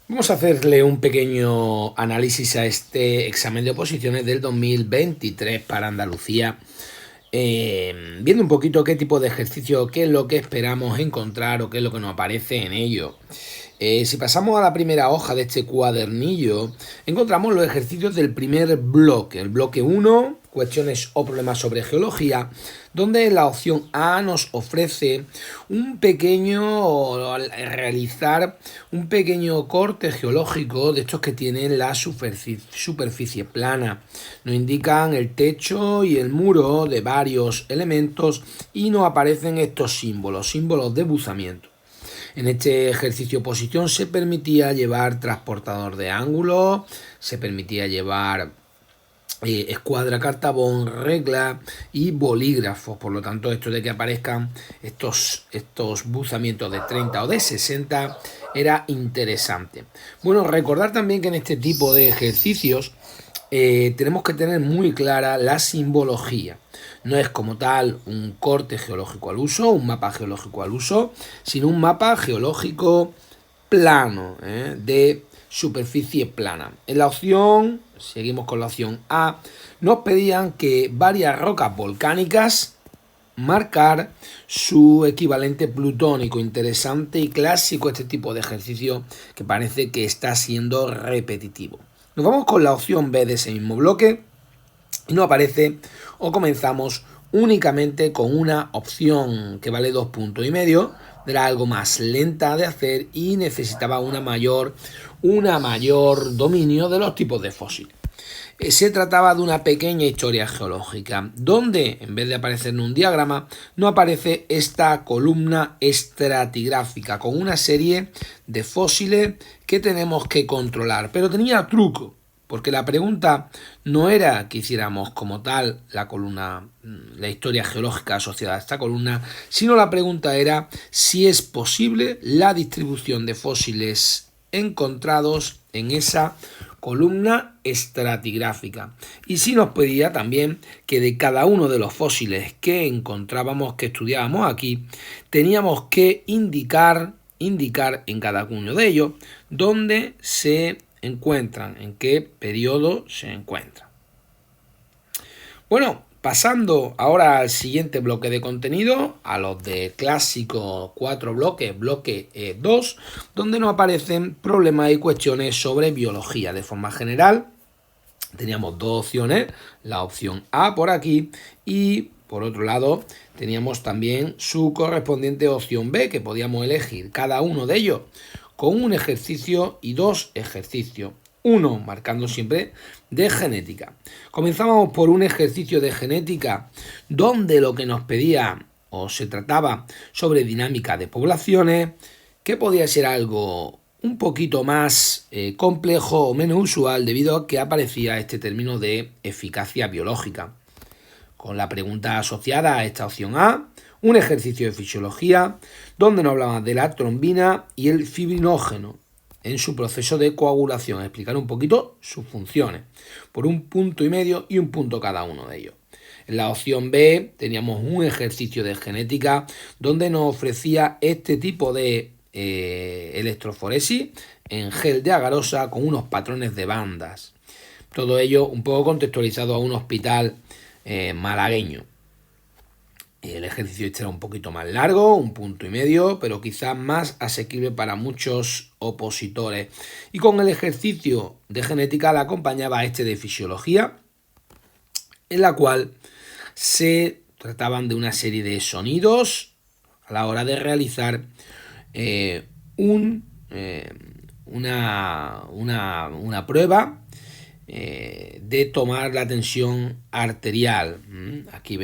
Vamos a hacerle un pequeño análisis a este examen de oposiciones del 2023 para Andalucía, viendo un poquito qué tipo de ejercicio, qué es lo que esperamos encontrar o qué es lo que nos aparece en ello. Si pasamos a la primera hoja de este cuadernillo, encontramos los ejercicios del primer bloque, el bloque 1, cuestiones o problemas sobre geología, donde la opción A nos ofrece realizar un pequeño corte geológico de estos que tienen la superficie plana. Nos indican el techo y el muro de varios elementos y nos aparecen estos símbolos de buzamiento. En este ejercicio posición se permitía llevar transportador de ángulos, se permitía llevar escuadra, cartabón, regla y bolígrafos. Por lo tanto, esto de que aparezcan estos buzamientos de 30 o de 60 era interesante. Bueno, recordar también que en este tipo de ejercicios tenemos que tener muy clara la simbología. No es como tal un corte geológico al uso, un mapa geológico al uso, sino un mapa geológico plano, de superficie plana. En la opción, seguimos con la opción A, nos pedían que varias rocas volcánicas marcar su equivalente plutónico. Interesante y clásico este tipo de ejercicio que parece que está siendo repetitivo. Nos vamos con la opción B de ese mismo bloque y nos aparece o comenzamos únicamente con una opción que vale 2,5 puntos. Era algo más lenta de hacer y necesitaba una mayor dominio de los tipos de fósiles. Se trataba de una pequeña historia geológica, donde en vez de aparecer en un diagrama, no aparece esta columna estratigráfica con una serie de fósiles que tenemos que controlar. Pero tenía truco, porque la pregunta no era que hiciéramos como tal la columna, la historia geológica asociada a esta columna, sino la pregunta era si es posible la distribución de fósiles encontrados en esa columna estratigráfica. Y si nos pedía también que de cada uno de los fósiles que encontrábamos, que estudiábamos aquí, teníamos que indicar en cada uno de ellos dónde se encuentran, en qué periodo se encuentran. Bueno, pasando ahora al siguiente bloque de contenido, a los de clásico 4 bloques, bloque 2, donde nos aparecen problemas y cuestiones sobre biología. De forma general, teníamos dos opciones, la opción A por aquí y por otro lado teníamos también su correspondiente opción B, que podíamos elegir cada uno de ellos con un ejercicio y dos ejercicios. Uno marcando siempre de genética. Comenzamos por un ejercicio de genética donde lo que nos pedía o se trataba sobre dinámica de poblaciones, que podía ser algo un poquito más complejo o menos usual debido a que aparecía este término de eficacia biológica. Con la pregunta asociada a esta opción A, un ejercicio de fisiología donde nos hablaban de la trombina y el fibrinógeno en su proceso de coagulación, explicar un poquito sus funciones, por 1,5 puntos y 1 punto cada uno de ellos. En la opción B teníamos un ejercicio de genética donde nos ofrecía este tipo de electroforesis en gel de agarosa con unos patrones de bandas. Todo ello un poco contextualizado a un hospital malagueño. El ejercicio este era un poquito más largo, 1,5 puntos, pero quizás más asequible para muchos opositores. Y con el ejercicio de genética le acompañaba este de fisiología, en la cual se trataban de una serie de sonidos a la hora de realizar una prueba de tomar la tensión arterial. Aquí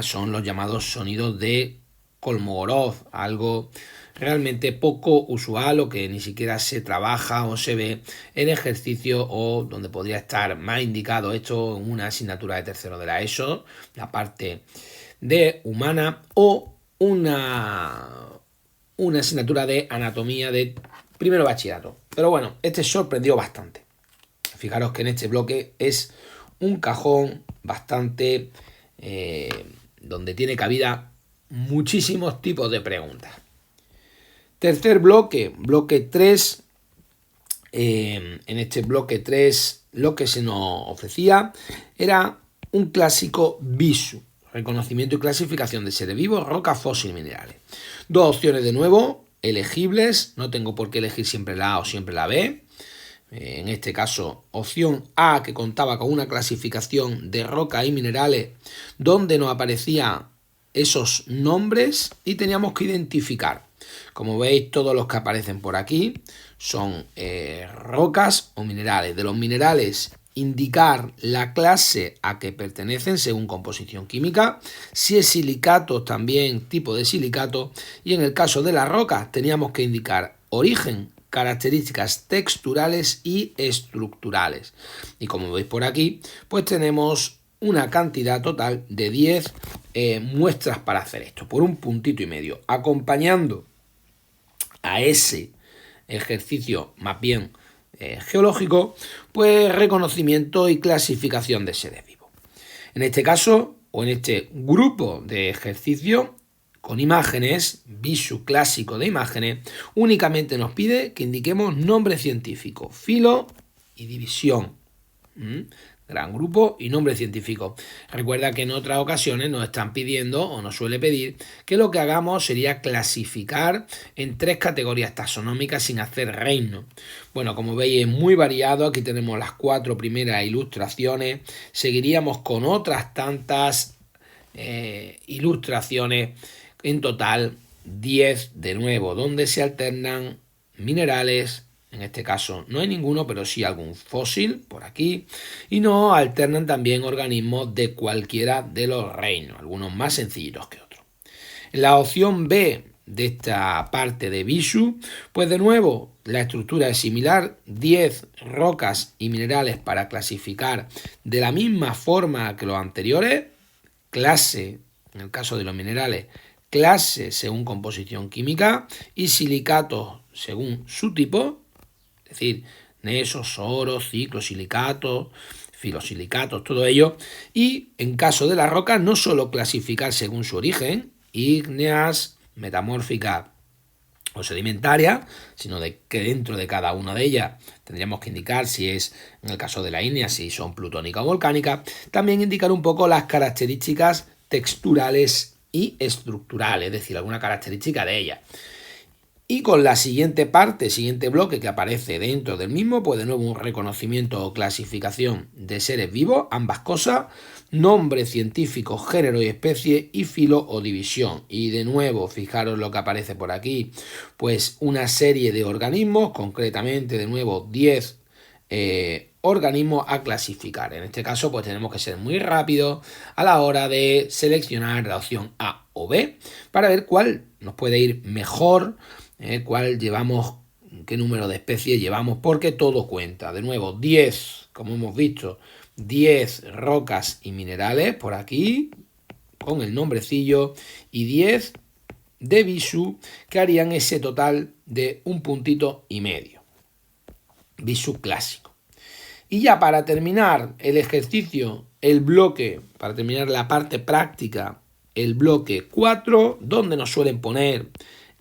son los llamados sonidos de Kolmogorov, algo realmente poco usual o que ni siquiera se trabaja o se ve en ejercicio o donde podría estar más indicado esto en una asignatura de tercero de la ESO, la parte de humana o una asignatura de anatomía de primero bachillerato. Pero bueno, este sorprendió bastante. Fijaros que en este bloque es un cajón bastante donde tiene cabida muchísimos tipos de preguntas. Tercer bloque, bloque 3, En este bloque 3 lo que se nos ofrecía era un clásico BISU, reconocimiento y clasificación de seres vivos, rocas, fósiles y minerales. Dos opciones de nuevo, elegibles, no tengo por qué elegir siempre la A o siempre la B. En este caso, opción A, que contaba con una clasificación de rocas y minerales donde nos aparecían esos nombres y teníamos que identificar. Como veis, todos los que aparecen por aquí son rocas o minerales. De los minerales, indicar la clase a que pertenecen según composición química, si es silicato también tipo de silicato, y en el caso de las rocas teníamos que indicar origen, características texturales y estructurales. Y como veis por aquí, pues tenemos una cantidad total de 10 muestras para hacer esto, por un puntito y medio, acompañando a ese ejercicio más bien geológico, pues reconocimiento y clasificación de seres vivos. En este caso, o en este grupo de ejercicios con imágenes, BISU clásico de imágenes, únicamente nos pide que indiquemos nombre científico, filo y división. Gran grupo y nombre científico. Recuerda que en otras ocasiones nos están pidiendo o nos suele pedir que lo que hagamos sería clasificar en 3 categorías taxonómicas sin hacer reino. Bueno, como veis es muy variado. Aquí tenemos las 4 primeras ilustraciones. Seguiríamos con otras tantas ilustraciones. En total 10 de nuevo, donde se alternan minerales. En este caso no hay ninguno, pero sí algún fósil por aquí. Y nos alternan también organismos de cualquiera de los reinos, algunos más sencillos que otros. En la opción B de esta parte de BISU, pues de nuevo la estructura es similar, 10 rocas y minerales para clasificar de la misma forma que los anteriores, clase, en el caso de los minerales, clase según composición química y silicatos según su tipo, es decir, nesos, oros, ciclosilicatos, filosilicatos, todo ello. Y en caso de las rocas, no solo clasificar según su origen, ígneas, metamórficas o sedimentarias, sino de que dentro de cada una de ellas tendríamos que indicar si es, en el caso de la ígnea, si son plutónicas o volcánicas, también indicar un poco las características texturales y estructurales, es decir, alguna característica de ellas. Y con la siguiente parte, siguiente bloque que aparece dentro del mismo, pues de nuevo un reconocimiento o clasificación de seres vivos, ambas cosas, nombre científico, género y especie y filo o división. Y de nuevo, fijaros lo que aparece por aquí, pues una serie de organismos, concretamente de nuevo 10 organismos a clasificar. En este caso, pues tenemos que ser muy rápidos a la hora de seleccionar la opción A o B para ver cuál nos puede ir mejor, cuál llevamos, qué número de especies llevamos, porque todo cuenta. De nuevo, 10, como hemos visto, 10 rocas y minerales por aquí, con el nombrecillo, y 10 de BISU, que harían ese total de un puntito y medio. BISU clásico. Y ya para terminar el ejercicio, el bloque, para terminar la parte práctica, el bloque 4, donde nos suelen poner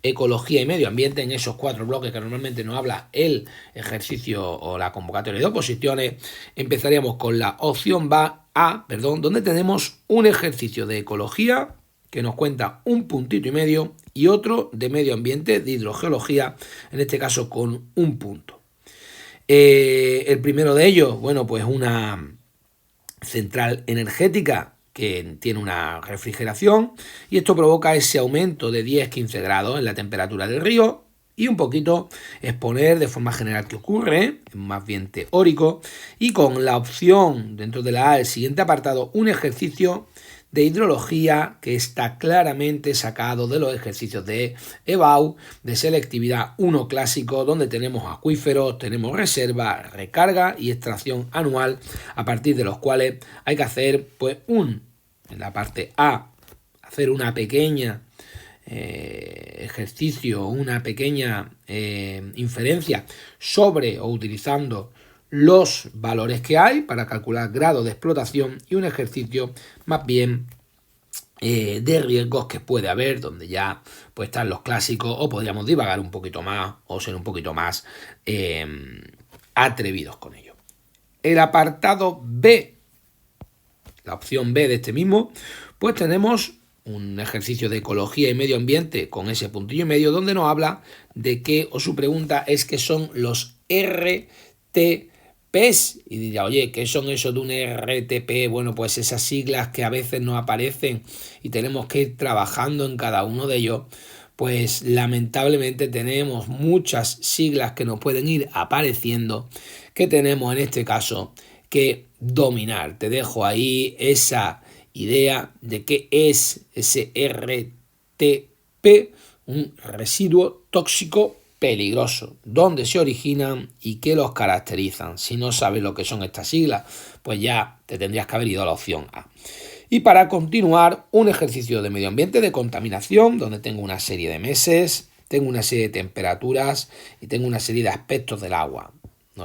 ecología y medio ambiente, en esos 4 bloques que normalmente nos habla el ejercicio o la convocatoria de oposiciones, empezaríamos con la opción A, donde tenemos un ejercicio de ecología que nos cuenta un puntito y medio y otro de medio ambiente, de hidrogeología, en este caso con un punto. El primero de ellos, bueno, pues una central energética que tiene una refrigeración y esto provoca ese aumento de 10-15 grados en la temperatura del río y un poquito exponer de forma general qué ocurre, más bien teórico, y con la opción dentro de la A, el siguiente apartado, un ejercicio de hidrología que está claramente sacado de los ejercicios de EBAU, de selectividad 1 clásico, donde tenemos acuíferos, tenemos reserva, recarga y extracción anual, a partir de los cuales hay que hacer, pues, en la parte A, hacer una pequeña ejercicio, una pequeña inferencia sobre o utilizando los valores que hay para calcular grado de explotación y un ejercicio más bien de riesgos que puede haber, donde ya pues están los clásicos o podríamos divagar un poquito más o ser un poquito más atrevidos con ello. El apartado B, la opción B de este mismo, pues tenemos un ejercicio de ecología y medio ambiente con ese puntillo y medio donde nos habla de qué, o su pregunta es qué son los RTPs. Y diría, oye, ¿qué son eso de un RTP? Bueno, pues esas siglas que a veces nos aparecen y tenemos que ir trabajando en cada uno de ellos. Pues lamentablemente tenemos muchas siglas que nos pueden ir apareciendo que tenemos en este caso que dominar. Te dejo ahí esa idea de qué es ese RTP, un residuo tóxico peligroso, dónde se originan y qué los caracterizan. Si no sabes lo que son estas siglas, pues ya te tendrías que haber ido a la opción A. Y para continuar, un ejercicio de medio ambiente de contaminación, donde tengo una serie de meses, tengo una serie de temperaturas y tengo una serie de aspectos del agua.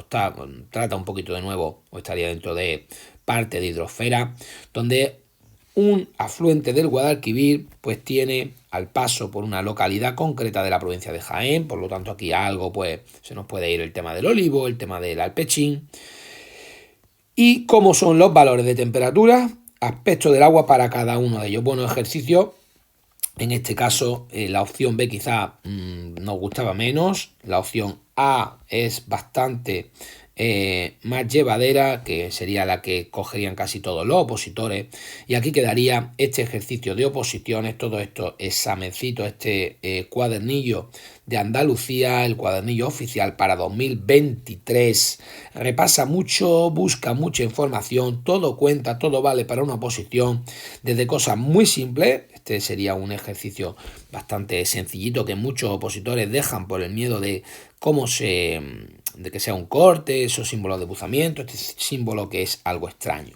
Trata un poquito de nuevo, o estaría dentro de parte de hidrosfera, donde un afluente del Guadalquivir pues tiene al paso por una localidad concreta de la provincia de Jaén, por lo tanto aquí algo pues se nos puede ir el tema del olivo, el tema del alpechín. Y cómo son los valores de temperatura, aspectos del agua para cada uno de ellos. Bueno, ejercicio, en este caso la opción B quizá nos gustaba menos, la opción A es bastante más llevadera, que sería la que cogerían casi todos los opositores, y aquí quedaría este ejercicio de oposiciones, todo esto examencito, este cuadernillo de Andalucía, el cuadernillo oficial para 2023. Repasa mucho, busca mucha información, todo cuenta, todo vale para una oposición, desde cosas muy simples. Este sería un ejercicio bastante sencillito que muchos opositores dejan por el miedo de de que sea un corte, esos símbolos de buzamiento, este símbolo que es algo extraño.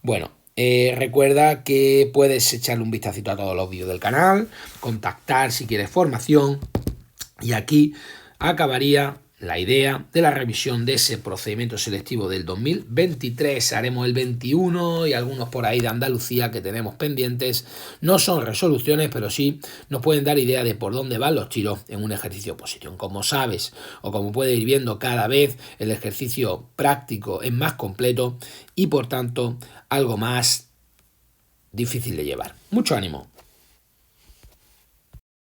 Bueno, recuerda que puedes echarle un vistacito a todos los vídeos del canal, contactar si quieres formación, y aquí acabaría la idea de la revisión de ese procedimiento selectivo del 2023. Haremos el 21 y algunos por ahí de Andalucía que tenemos pendientes. No son resoluciones, pero sí nos pueden dar idea de por dónde van los tiros en un ejercicio oposición. Como sabes, o como puedes ir viendo cada vez, el ejercicio práctico es más completo y por tanto algo más difícil de llevar. Mucho ánimo.